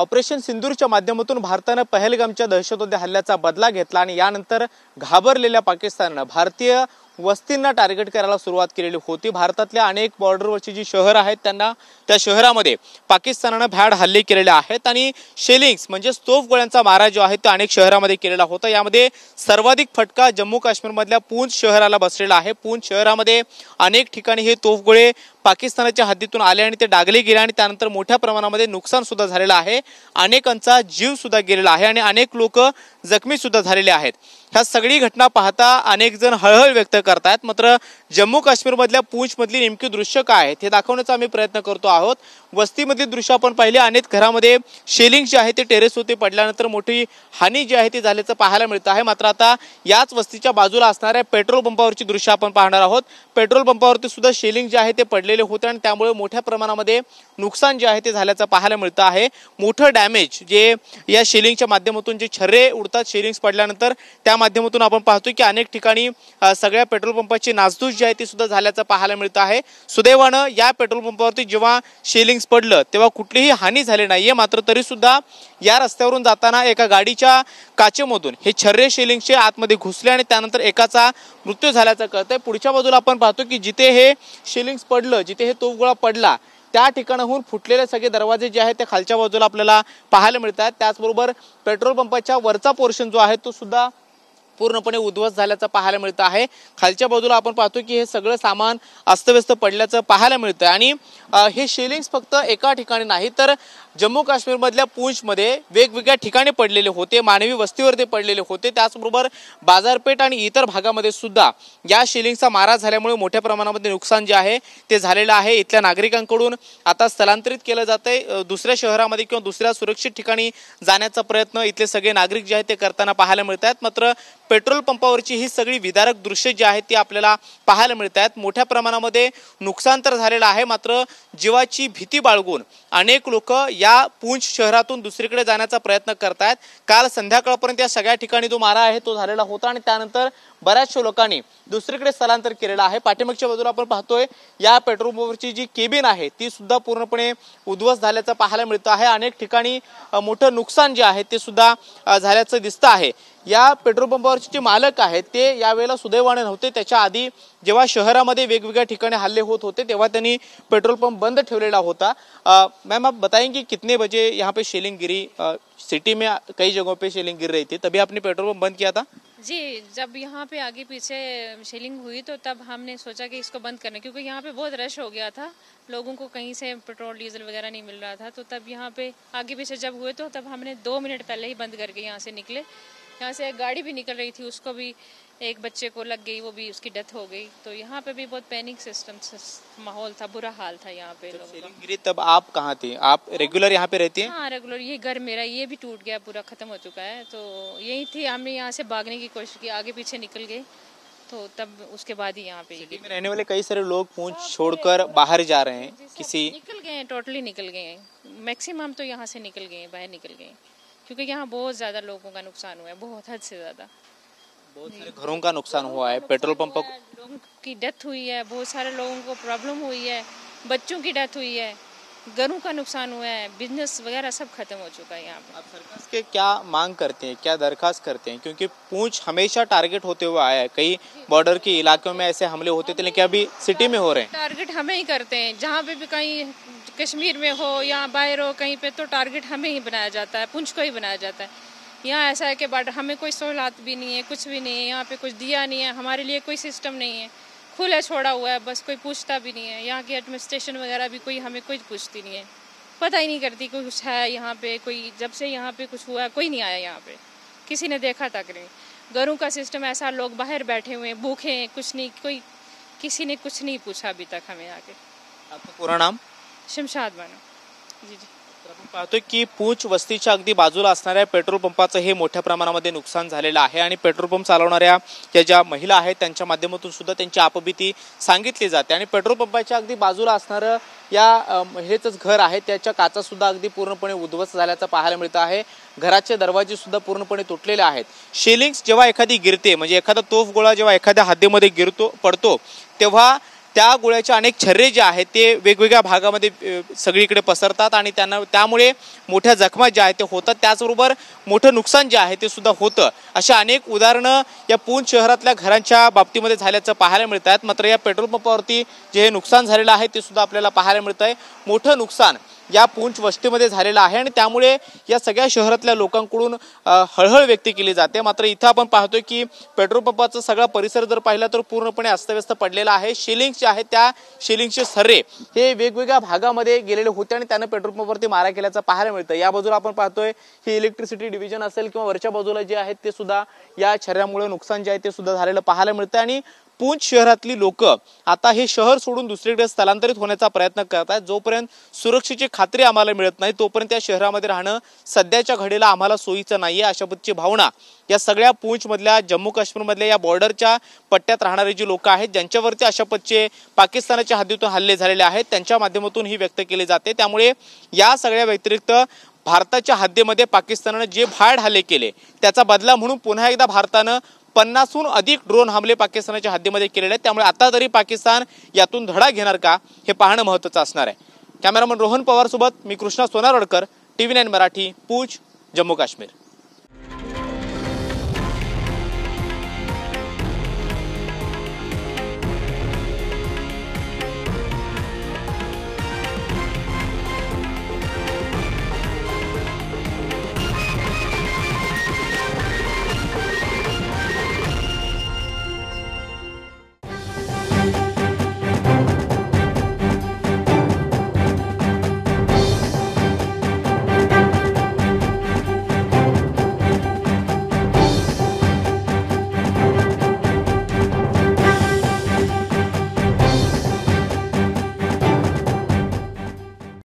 Operation सिंदूरच्या माध्यमातून भारताने पहलगामच्या दहशतवादी हल्ल्याचा बदला घेतला आणि यानंतर घाबरलेल्या पाकिस्तानने भारतीय वस्तींना टार्गेट करायला सुरुवात केलेली होती। भारतातल्या अनेक बॉर्डरवरची जी शहर आहेत त्या शहरामध्ये पाकिस्तानाने भ्याड हल्ले केलेले आहेत आणि शेलिंग्स म्हणजे तोफ गोळ्यांचा मारा जो आहे तो अनेक शहरामध्ये केलेला होता। यामध्ये सर्वाधिक फटका जम्मू काश्मीरमधल्या पूंछ शहराला बसलेला आहे। पूंछ शहरामध्ये अनेक ठिकाणी हे तोफगोळे पाकिस्तानाच्या हद्दीतून आले आणि ते डागले गेले आणि त्यानंतर मोठ्या प्रमाणामध्ये नुकसान सुद्धा झालेलं आहे। अनेकांचा जीव सुद्धा गेलेला आहे आणि अनेक लोक जखमी सुद्धा झालेले आहेत। ह्या सगळी घटना पाहता अनेक जण हळहळ व्यक्त करतात। मात्र जम्मू काश्मीरमधल्या पूंछ मधली नेमकी दृश्य काय आहेत हे दाखवण्याचा आम्ही प्रयत्न करतो आहोत। वस्तीमधली दृश्य आपण पाहिले, अनेक घरामध्ये शेलिंग जे आहे ते टेरेस होते पडल्यानंतर मोठी हानी जी आहे ती झाल्याचं पाहायला मिळतं आहे। मात्र आता याच वस्तीच्या बाजूला असणाऱ्या पेट्रोल पंपावरची दृश्य आपण पाहणार आहोत। पेट्रोल पंपावरती सुद्धा शेलिंग जे आहे ते पडलेले होते आणि त्यामुळे मोठ्या प्रमाणामध्ये नुकसान जे आहे ते झाल्याचं पाहायला मिळतं आहे। मोठं डॅमेज जे या शेलिंगच्या माध्यमातून जे छर्रे उडतात शेलिंग्स पडल्यानंतर त्या माध्यमातून आपण पाहतो की अनेक ठिकाणी सगळ्या पेट्रोल पंपाची नासधूस जी आहे ती सुद्धा झाल्याचं पाहायला मिळतं आहे। सुदैवानं या पेट्रोल पंपावरती जेव्हा शेलिंग्स पडलं तेव्हा कुठलीही हानी झाली नाहीये। मात्र तरी सुद्धा या रस्त्यावरून जाताना एका गाडीच्या काचेमधून हे छर्रे शेलिंगचे आतमध्ये घुसले आणि त्यानंतर एकाचा मृत्यू झाल्याचं कळतंय। पुढच्या बाजूला आपण पाहतो की जिथे हे शेलिंग्स पडलं, जिथे हे तोफगोळा पडला त्या ठिकाणाहून फुटलेले सगळे दरवाजे जे आहेत ते खालच्या बाजूला आपल्याला पाहायला मिळतात। त्याचबरोबर पेट्रोल पंपाच्या वरचा पोर्शन जो आहे तो सुद्धा पूर्णपणे उद्ध्वस्त झाल्याचं पाहायला मिळतं आहे। खालच्या बाजूला आपण पाहतो की हे सगळं सामान अस्तव्यस्त पडल्याचं पाहायला मिळतं आणि हे शेलिंग्स फक्त एका ठिकाणी नाही तर जम्मू काश्मीरमधल्या पूंछमध्ये वेगवेगळ्या ठिकाणी पडलेले होते, मानवी वस्तीवर ते पडलेले होते। त्याचबरोबर बाजारपेठ आणि इतर भागामध्ये सुद्धा या शेलिंगचा मारा झाल्यामुळे मोठ्या प्रमाणामध्ये नुकसान जे आहे ते झालेलं आहे। इथल्या नागरिकांकडून आता स्थलांतरित केलं जातंय, दुसऱ्या शहरामध्ये किंवा दुसऱ्या सुरक्षित ठिकाणी जाण्याचा प्रयत्न इथले सगळे नागरिक जे आहेत ते करताना पाहायला मिळत आहेत। मात्र पेट्रोल पंपावरची ही सगळी विदारक दृश्य जी आहेत ती आपल्याला पाहायला मिळत आहेत। मोठ्या प्रमाणामध्ये नुकसान तर झालेलं आहे, मात्र जीवाची भीती बाळगून अनेक लोक या पूंछ शहरातून दुसरीकडे जाण्याचा प्रयत्न करतायत। काल संध्याकाळपर्यंत या सगळ्या ठिकाणी जो मारा आहे तो झालेला होता आणि त्यानंतर बऱ्याचशा लोकांनी दुसरीकडे स्थलांतर केलेलं आहे। पाठीमागच्या बाजूला आपण पाहतोय या पेट्रोल पंपावरची जी केबिन आहे ती सुद्धा पूर्णपणे उद्ध्वस्त झाल्याचं पाहायला मिळतं आहे। अनेक ठिकाणी मोठं नुकसान जे आहे ते सुद्धा झाल्याचं दिसतं आहे। या पेट्रोल पंपावरचे जे मालक आहेत ते यावेळेला सुदैवाने नव्हते। त्याच्या आधी जेव्हा शहरामध्ये वेगवेगळ्या ठिकाणी हल्ले होत होते तेव्हा त्यांनी पेट्रोल पंप बंद ठेवलेला होता। मैम आप बताएंगे कितने बजे यहाँ पे शेलिंग गिरी? सिटी में कई जगहों पे शेलिंग गिर रही थी, तभी आपने पेट्रोल पंप बंद किया था? जी, जब यहाँ पे आगे पीछे शेलिंग हुई तो तब हमने सोचा कि इसको बंद करना, क्योंकि यहाँ पे बहुत रश हो गया था, लोगों को कहीं से पेट्रोल डीजल वगैरह नहीं मिल रहा था। तो तब यहाँ पे आगे पीछे जब हुए तो तब हमने 2 मिनट पहले ही बंद करके यहाँ से निकले। यहाँ से एक गाड़ी भी निकल रही थी, उसको भी एक बच्चे को लग गई, वो भी उसकी डेथ हो गई। तो यहाँ पे भी बहुत पैनिक सिस्टम माहौल था, बुरा हाल था यहाँ पे लोगों का। गिरी तब आप कहाँ थी? आप रेगुलर यहाँ पे रहती हैं? हाँ, रेगुलर। ये घर मेरा ये भी टूट गया, पूरा खत्म हो चुका है। तो यही थी, हमने यहाँ से भागने की कोशिश की, आगे पीछे निकल गए तो तब उसके बाद ही यहाँ पे सिटी में रहने वाले कई सारे लोग पूंछ छोड़कर बाहर जा रहे हैं। किसी निकल गए हैं, टोटली निकल गए हैं, मैक्सिमम तो यहाँ से निकल गए हैं, बाहर निकल गए हैं, क्योंकि यहाँ बहुत ज्यादा लोगों का नुकसान हुआ है, बहुत हद से ज्यादा। बहुत सारे घरों का नुकसान हुआ है, पेट्रोल पंप लोगों की डेथ हुई है, बहुत सारे लोगों को प्रॉब्लम हुई है, बच्चों की डेथ हुई है, घरों का नुकसान हुआ है, बिजनेस वगैरह सब खत्म हो चुका है यहाँ पे। आप सरकार के क्या मांग करते हैं, क्या दरखास्त करते हैं? क्योंकि पूंछ हमेशा टारगेट होते हुए आया है, कई बॉर्डर के इलाकों में ऐसे हमले होते थे लेकिन अभी सिटी में हो रहे हैं। टारगेट हमें ही करते हैं, जहाँ पे भी कहीं कश्मीर में हो या बाहर हो कहीं पे, तो टारगेट हमें ही बनाया जाता है, पूंछ को ही बनाया जाता है। यहाँ ऐसा है कि बट हमें कोई सहूलत भी नहीं है, कुछ भी नहीं है, यहाँ पे कुछ दिया नहीं है, हमारे लिए कोई सिस्टम नहीं है, खुला छोड़ा हुआ है, बस कोई पूछता भी नहीं है। यहाँ की एडमिनिस्ट्रेशन वगैरह भी कोई हमें कोई पूछती नहीं है, पता ही नहीं करती कोई कुछ है यहाँ पे। कोई जब से यहाँ पे कुछ हुआ है कोई नहीं आया यहाँ पे, किसी ने देखा तक नहीं। घरों का सिस्टम ऐसा, लोग बाहर बैठे हुए हैं, भूखे हैं, कुछ नहीं, कोई किसी ने कुछ नहीं पूछा अभी तक हमें आके। आपका पूरा नाम? शमशाद बानो। जी जी। आपण पाहतोय की पूंछ वस्तीच्या अगदी बाजूला असणाऱ्या पेट्रोल पंपाचं हे मोठ्या प्रमाणामध्ये नुकसान झालेलं आहे आणि पेट्रोल पंप चालवणाऱ्या या ज्या महिला आहेत त्यांच्या माध्यमातून सुद्धा त्यांची आपबीती सांगितली जाते आणि पेट्रोल पंपाच्या अगदी बाजूला असणारं या महिलेचंच घर आहे त्याच्या काचा सुद्धा अगदी पूर्णपणे उद्ध्वस्त झाल्याचं पाहायला मिळतं आहे। घराचे दरवाजे सुद्धा पूर्णपणे तुटलेले आहेत। शेलिंग्स जेव्हा एखादी गिरते म्हणजे एखादा तोफगोळा जेव्हा एखाद्या हद्दीमध्ये पडतो तेव्हा त्या गोळ्याचे अनेक छर्रे जे आहेत ते वेगवेगळ्या भागामध्ये सगळीकडे पसरतात आणि त्यामुळे मोठ्या जखमा ज्या आहेत ते होतात, त्याचबरोबर मोठं नुकसान जे आहे ते सुद्धा होतं। अशा अनेक उदाहरणं या पूंछ शहरातल्या घरांच्या बाबतीमध्ये झाल्याचं पाहायला मिळत आहेत। मात्र या पेट्रोल पंपावरती जे हे नुकसान झालेलं आहे ते सुद्धा आपल्याला पाहायला मिळत आहे। मोठं नुकसान या पूंछ वस्तीमध्ये झालेला आहे आणि त्यामुळे या सगळ्या शहरातल्या लोकांकडून हळहळ व्यक्त केली जाते। मात्र इथं आपण पाहतोय की पेट्रोल पंपाचा सगळा परिसर जर पाहिला तर पूर्णपणे अस्तव्यस्त पडलेला आहे। शिलिंग्स जे आहेत त्या शिलिंग्सचे सर्रे हे वेगवेगळ्या भागामध्ये गेलेले होते आणि त्यानं पेट्रोल पंपावरती मारा केल्याचं पाहायला मिळतं। या बाजूला आपण पाहतोय ही इलेक्ट्रिसिटी डिव्हिजन असेल किंवा वरच्या बाजूला जे आहेत ते सुद्धा या छर्ऱ्यामुळे नुकसान जे आहे ते सुद्धा झालेलं पाहायला मिळतं आणि पूंछ शहरातली लोक आता हे शहर सोडून दुसरीकडे स्थलांतरित होण्याचा प्रयत्न करत आहेत। जोपर्यंत सुरक्षेची खात्री आम्हाला मिळत नाही तोपर्यंत या शहरामध्ये राहणं सध्याच्या घडीला आम्हाला सोयीचं नाहीये, अशा पद्धतीची भावना या सगळ्या पूंछ मधल्या जम्मू काश्मीर मधल्या या बॉर्डरच्या पट्ट्यात राहणारे जी लोक आहेत ज्यांच्यावरती अशा पद्धतीचे पाकिस्तानाच्या हद्दीतून हल्ले झालेले आहेत त्यांच्या माध्यमातून ही व्यक्त केली जाते। त्यामुळे या सगळ्या व्यतिरिक्त भारताच्या हद्दीमध्ये पाकिस्तानाने जे भयाड हल्ले केले त्याचा बदला म्हणून पुन्हा एकदा भारतानं 50हून अधिक ड्रोन हमले पाकिस्तानाच्या हद्दीमध्ये केलेले आहेत। त्यामुळे आता तरी पाकिस्तान यातून धडा घेणार का हे पाहणं महत्त्वाचं असणार आहे। कॅमेरामन रोहन पवार सोबत मी कृष्णा सोनारवडकर, TV9 मराठी, पूंछ, जम्मू काश्मीर।